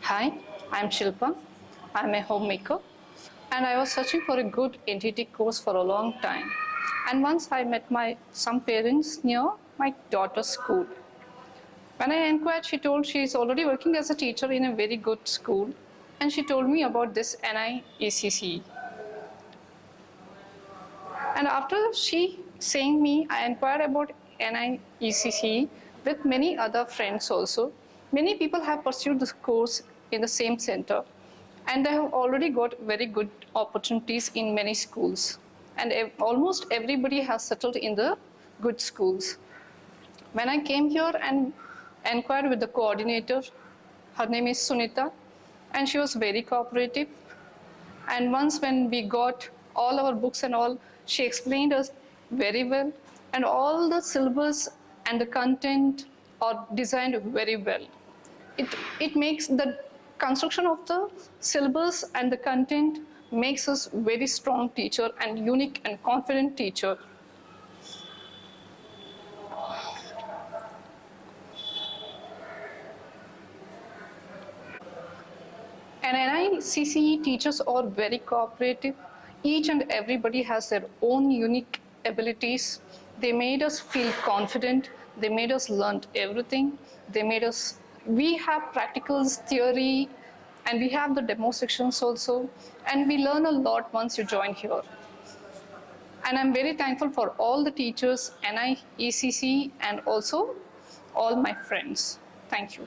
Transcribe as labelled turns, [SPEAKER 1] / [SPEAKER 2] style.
[SPEAKER 1] Hi, I'm Shilpa. I'm a homemaker and I was searching for a good NTT course for a long time. And once I met some parents near my daughter's school. When I inquired, she told she is already working as a teacher in a very good school, and she told me about this NIECCE. And after she saying me, I inquired about NIECCE with many other friends also. Many people have pursued this course in the same center, and they have already got very good opportunities in many schools. And almost everybody has settled in the good schools. When I came here and inquired with the coordinator, her name is Sunita, and she was very cooperative. And once when we got all our books and all, she explained us very well, and all the syllabus and the content are designed very well. It makes the construction of the syllabus and the content makes us very strong teacher and unique and confident teacher. And NICCE teachers are very cooperative. Each and everybody has their own unique abilities. They made us feel confident. They made us learn everything. We have practicals, theory, and we have the demo sections also. And we learn a lot once you join here. And I'm very thankful for all the teachers, NIECCE, and also all my friends. Thank you.